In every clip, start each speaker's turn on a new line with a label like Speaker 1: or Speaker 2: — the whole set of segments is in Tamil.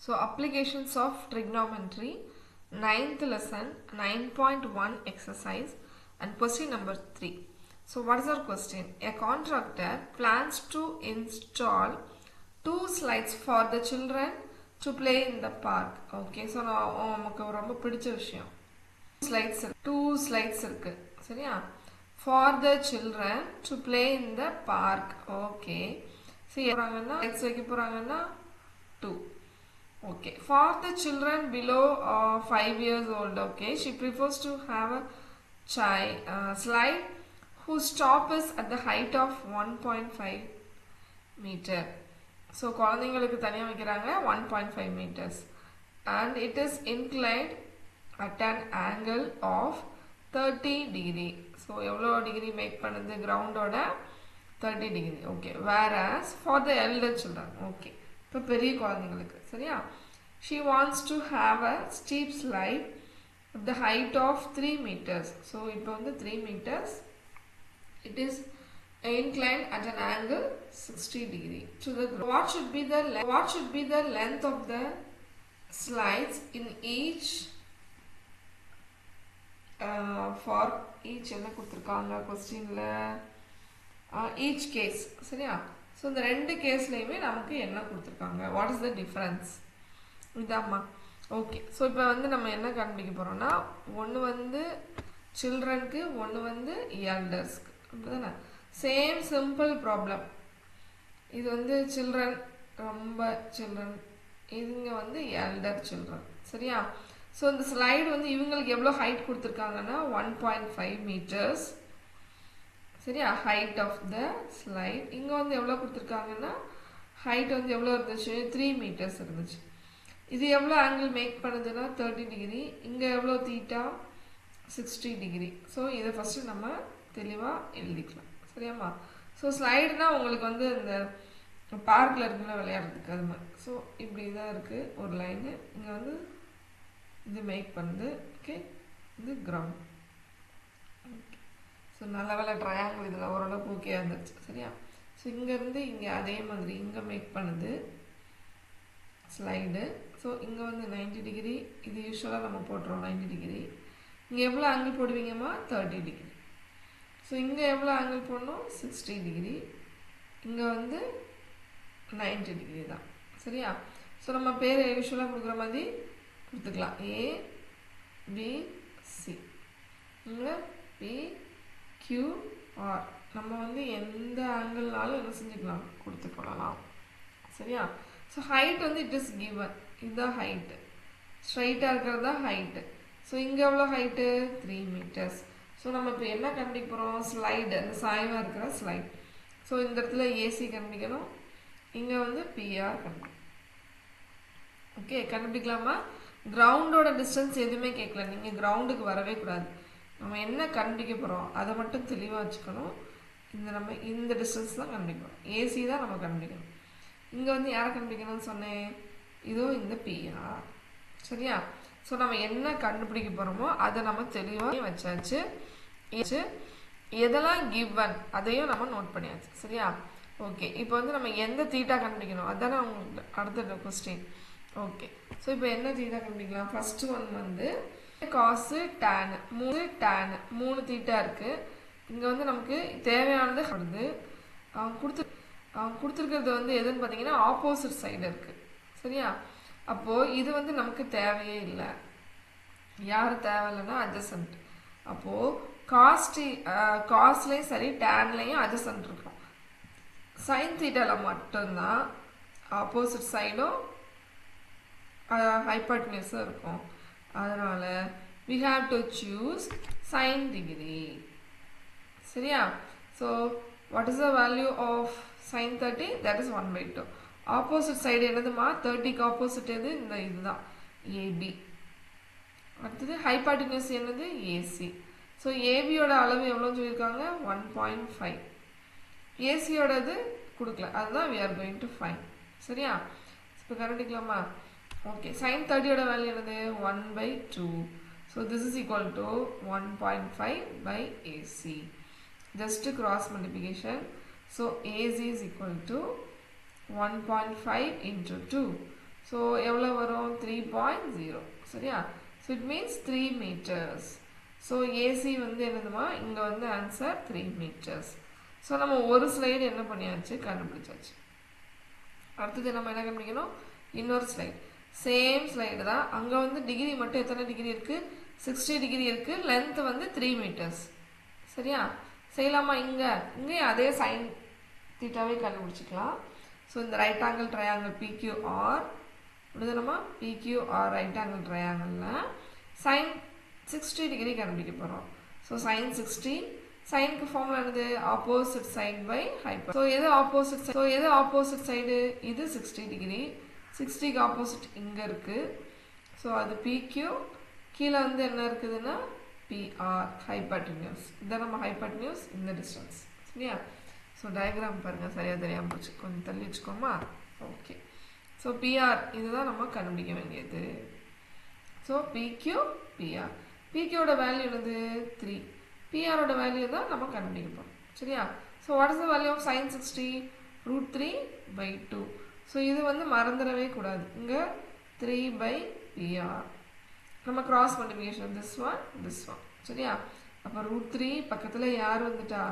Speaker 1: So applications of trigonometry, 9th lesson, 9.1 exercise and question number 3. So what is our question? A contractor plans to install 2 slides for the children to play in the park. Okay, so நமக்கு ரொம்ப பிடிச்ச விஷயம். 2 slides இருக்கு. சரியா? For the children to play in the park. Okay. See, போறாங்கன்னா slides வைக்க போறாங்கன்னா 2. Okay, for the children below 5 years old, okay, she prefers to have a slide whose top is at the height of 1.5 meter. So, குழந்தைங்களுக்கு தனியா வைக்கிறாங்க 1.5 meters and it is inclined at an angle of 30 degree. So, எவ்வளோ degree make பண்ணுது ground ஓட 30 degree. Okay, whereas for the elder children, okay. இப்போ பெரிய குழந்தைங்களுக்கு சரியா she wants to have a steep slide at the height of 3 meters. So இப்போ வந்து 3 meters. It is inclined at an angle 60 degree to the ground. What should be the length of the slides in each for each என்ன கொடுத்திருக்காங்க क्वेश्चनல each case சரியா So, இந்த ரெண்டு கேஸ்லயுமே நமக்கு என்ன கொடுத்திருக்காங்க what is the difference இதாம்மா ஓகே சோ இப்போ வந்து நம்ம என்ன கண்டுபிடிக்க போறோம்னா ஒன்னு வந்து childrenக்கு ஒன்னு வந்து eldersக்கு அப்படிதானே சேம் சிம்பிள் ப்ராப்ளம் இது வந்து children ரொம்ப children இதுங்க வந்து elder children சரியா சோ இந்த ஸ்லைடு வந்து இவங்களுக்கு எவ்வளவு ஹைட் கொடுத்திருக்காங்கன்னா 1.5 meters சரியா height of the slide இங்க வந்து எவ்வளவு கொடுத்திருக்காங்கன்னா height வந்து எவ்வளவு இருந்துச்சு 3 meters இருந்துச்சு இது எவ்வளவு angle மேக் பண்ணுதுன்னா 30 degree இங்க எவ்வளவு theta 60 degree சோ இத ஃபர்ஸ்ட் நம்ம தெளிவா எழுதிக்கலாம் சரியாமா சோ ஸ்லைடுனா உங்களுக்கு வந்து இந்த பார்க்ல இருக்குல விளையாடுறதுக்கு அது மாதிரி சோ இப்படி தான் இருக்கு ஒரு லைன் இங்க வந்து இது மேக் பண்ணுது ஓகே இது ground So, நல்ல வேளை ட்ரையாங்கிள் இதுல ஓரளவுக்கு ஓகே ஆந்துச்சு சரியா சோ இங்க இருந்து இங்க அதே மாதிரி இங்க மேக் பண்ணுது ஸ்லைடு சோ இங்க வந்து 90 டிகிரி இது யூசுவலா நம்ம போட்றோம் 90 டிகிரி இங்க எவ்வளவு ஆங்கிள் போடுவீங்கமா 30 டிகிரி சோ இங்க எவ்வளவு ஆங்கிள் போடணும் 60 டிகிரி இங்க வந்து 90 டிகிரி தான் சரியா சோ நம்ம பேரை யூசுவலா கொடுக்கிற மாதிரி கொடுத்துக்கலாம் A B C இங்க P Q R நம்ம வந்து எந்த ஆங்கிள்னாலும் என்ன செஞ்சுக்கலாம் கொடுத்து போடலாம் சரியா சோ ஹைட் வந்து இட் இஸ் given இது ஹைட் ஸ்ட்ரைட்டா இருக்குறதா ஹைட் சோ இங்க எவ்வளவு ஹைட் 3 meters சோ நம்ம இப்போ என்ன கண்டுபிடிக்க போறோம் ஸ்லைடு அந்த சாய்வா இருக்கிற ஸ்லைடு சோ இந்த இடத்துல AC கண்டுபிடிக்கணும் இங்க வந்து PR கண்டுபிடிக்கணும் ஓகே கண்டுபிடிக்கலாமா கிரவுண்டோட டிஸ்டன்ஸ் எதுமே கேட்கல நீங்க கிரவுண்டுக்கு வரவே கூடாது நம்ம என்ன கண்டுபிடிக்க போறோம் அத மட்டும் தெளிவா வச்சுக்கணும் நம்ம இந்த டிஸ்டன்ஸ் தான் கண்டுபிடிக்கணும் AC தான் நம்ம கண்டுபிடிக்கணும் இங்க வந்து யாரை கண்டுபிடிக்கணும்னு சொன்னேன் இதோ இந்த PR சரியா சோ நம்ம என்ன கண்டுபிடிக்க போறோமோ அத நம்ம தெளிவா வச்சாச்சு எதெல்லாம் given அதையும் நம்ம நோட் பண்ணியாச்சு சரியா ஓகே இப்போ வந்து நம்ம எந்த தீட்டா கண்டுபிடிக்கணும் அதானே உங்களுக்கு அடுத்த क्वेश्चन ஓகே சோ இப்போ என்ன தீட்டா கண்டுபிடிக்கலாம் ஃபர்ஸ்ட் ஒன் வந்து cos tan 3 தீட்டா இருக்கு இங்க வந்து நமக்கு தேவையானது வருது அவங்க கொடுத்திருக்கிறது வந்து எதுன்னு பாத்தீங்கன்னா ஆப்போசிட் சைடு இருக்கு சரியா அப்போ இது வந்து நமக்கு தேவையே இல்ல யார் தேவையில்லைனா adjacent அப்போ cosலயும் சரி tanலயும் adjacent இருக்கும் sin தீட்டால மட்டும் தான் ஆப்போசிட் சைடும் hypotenuse இருக்கும் அதனால we have to choose sin degree சரியா so what is the value of sin 30 that is 1/2 opposite side என்னதுமா 30 க்கு opposite எது இந்த இதுதான் AB அடுத்து hypotenuse என்னது AC so AB யோட அளவு எவ்வளவு சொல்லிருக்காங்க 1.5 AC யோடது கொடுக்கல அதுதான் we are going to find சரியா இப்போ கண்டுபிடிக்கலாமா Okay, sin 30 oda value என்னது 1/2. So this is equal to 1.5 by AC. Just cross multiplication. So AC is equal to 1.5 into 2. So எவ்வளோ வரும் 3.0 சரியா. So it means 3 meters. So AC வந்து என்னதுமா இங்கே வந்து ஆன்சர் 3 meters. ஸோ நம்ம ஒரு ஸ்லைடு என்ன பண்ணியாச்சு கண்டுபிடிச்சாச்சு. அடுத்தது நம்ம என்ன கண்டுபிடிக்கணும் இன்னொரு ஸ்லைடு. சேம் ஸ்லைடு தான். அங்கே வந்து டிகிரி மட்டும் எத்தனை டிகிரி இருக்குது 60 டிகிரி இருக்குது. லென்த் வந்து 3 meters சரியா. செய்யலாமா இங்கே அதே சைன் தீட்டாவே கண்டுபிடிச்சிக்கலாம். ஸோ இந்த ரைட் ஆங்கிள் ட்ரையாங்கிள் பிக்யூஆர் முடிஞ்சலமா பிக்யூஆர் ரைட் ஆங்கிள் ட்ரையாங்கிளில் சைன் 60 டிகிரி கண்டுபிடிக்க போகிறோம். ஸோ சைன் 60 சைனுக்கு ஃபார்முலா என்னது opposite side by hyper. So எது ஆப்போசிட் சைடு இது 60 டிகிரி. 60க்கு ஆப்போசிட் இங்கே இருக்குது. ஸோ அது பிக்யூ கீழே வந்து என்ன இருக்குதுன்னா பிஆர் ஹைப்பர்டினியூஸ். இதான் நம்ம ஹைப்பர்டினியூஸ் இந்த டிஸ்டன்ஸ் சரியா. ஸோ டயக்ராம் பாருங்கள் சரியாக தெரியாமல் போச்சு கொஞ்சம் தள்ளி வச்சுக்கோமா. ஓகே ஸோ பிஆர் இதுதான் நம்ம கண்டுபிடிக்க வேண்டியது. ஸோ பிக்யூ பிஆர் பிக்யூவோட வேல்யூ என்னது 3 பிஆரோட வேல்யூ தான் நம்ம கண்டுபிடிக்க போகிறோம் சரியா. So what is the value of sine 60 √3/2. So இது வந்து மறந்துடவே கூடாது. இங்கே 3/PR நம்ம கிராஸ் மல்டிப்ளிகேஷன் திஸ் ஒன் சரியா. அப்போ √3 பக்கத்தில் யார் வந்துட்டா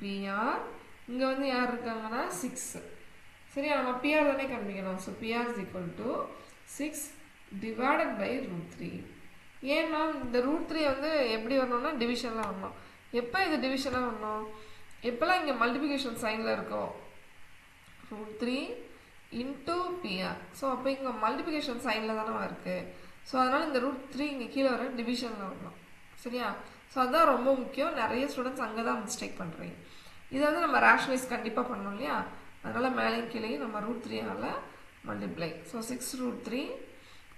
Speaker 1: பிஆர். இங்கே வந்து யார் இருக்காங்கன்னா 6 சரியா. நம்ம பிஆர் தானே கண்டுபிடிக்கணும். So PR is equal to 6 divided by √3. ஏன்னா இந்த √3 வந்து எப்படி வரணும்னா டிவிஷனில் வரணும். எப்போ இது டிவிஷனாக வரணும் எப்போல்லாம் இங்கே மல்டிப்ளிகேஷன் சைனில் இருக்கோ √3 இன்டூ பிஆர். ஸோ அப்போ இங்கே மல்டிப்ளிகேஷன் சைனில் தானே இருக்குது. ஸோ அதனால் இந்த √3 இங்கே கீழே வர டிவிஷனில் வரணும் சரியா. ஸோ அதுதான் ரொம்ப முக்கியம். நிறைய ஸ்டூடெண்ட்ஸ் அங்கே தான் மிஸ்டேக் பண்ணுறீங்க. இதை வந்து நம்ம ரேஷனலைஸ் கண்டிப்பாக பண்ணணும் இல்லையா. அதனால் மேலேயும் கீழே நம்ம √3ஆல் மல்டிப்ளை. ஸோ 6√3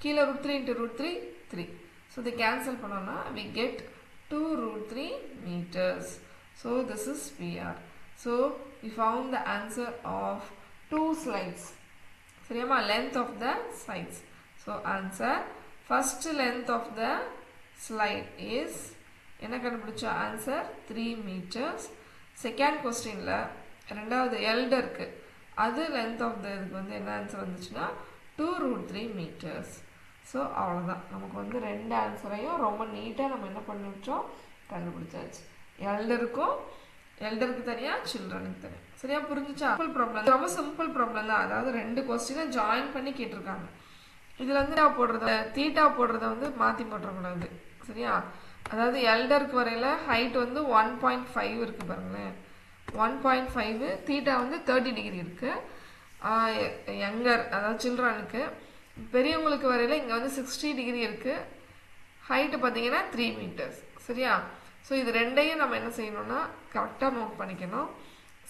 Speaker 1: கீழே √3 × √3 3. ஸோ இதை கேன்சல் பண்ணோன்னா we get 2√3 meters. So this is PR. So we found the answer of 2 slides சரியாமா. length of the sides. So answer first length of the slide is என்ன கண்டுபிடிச்சா ஆன்சர் 3 meters. செகண்ட் கொஸ்டினில் ரெண்டாவது எல்டு இருக்குது அது லென்த் ஆஃப் த இதுக்கு வந்து என்ன ஆன்சர் வந்துச்சுன்னா 2√3 meters. ஸோ அவ்வளோதான். நமக்கு வந்து ரெண்டு ஆன்சரையும் ரொம்ப நீட்டாக நம்ம என்ன பண்ணிவிட்டோம் கண்டுபிடிச்சாச்சு. எல்டருக்கு தனியாக சில்ட்ரனுக்கு தனியாக சரியா புரிஞ்சிச்சா. சிம்பிள் ப்ராப்ளம் ரொம்ப சிம்பிள் ப்ராப்ளம் தான். அதாவது ரெண்டு கொஸ்டினை ஜாயின் பண்ணி கேட்டிருக்காங்க. இதில் வந்து தீட்டா போடுறத வந்து மாற்றி போட்டுறக்கூடாது சரியா. அதாவது எல்டருக்கு வரையில் ஹைட் வந்து 1.5 இருக்குது பாருங்களேன். 1.5 தீட்டா வந்து 30 டிகிரி இருக்குது யங்கர் அதாவது சில்ட்ரனுக்கு. பெரியவங்களுக்கு வரையில் இங்கே வந்து 60 டிகிரி இருக்குது. ஹைட்டு பார்த்தீங்கன்னா 3 meters சரியா. ஸோ இது ரெண்டையும் நம்ம என்ன செய்யணும்னா கரெக்டாக நோட் பண்ணிக்கணும்.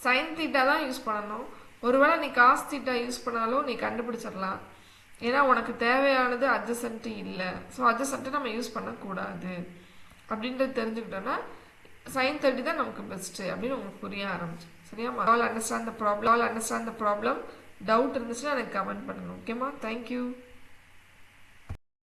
Speaker 1: சைன் தீட்டா தான் யூஸ் பண்ணணும். ஒருவேளை நீ காஸ் தீட்டா யூஸ் பண்ணாலும் நீ கண்டுபிடிச்சிடலாம். ஏன்னா உனக்கு தேவையானது அட்ஜசன்ட்டு இல்லை. ஸோ அட்ஜசன்ட்டு நம்ம யூஸ் பண்ணக்கூடாது அப்படின்றது தெரிஞ்சுக்கிட்டோன்னா சைன் 30 தான் நமக்கு பெஸ்ட்டு அப்படின்னு உங்களுக்கு புரிய ஆரம்பிச்சு சரியாமா. All understand the problem. Doubt இருந்துச்சுன்னா எனக்கு கமெண்ட் பண்ணுங்க ஓகேம்மா. தேங்க்யூ.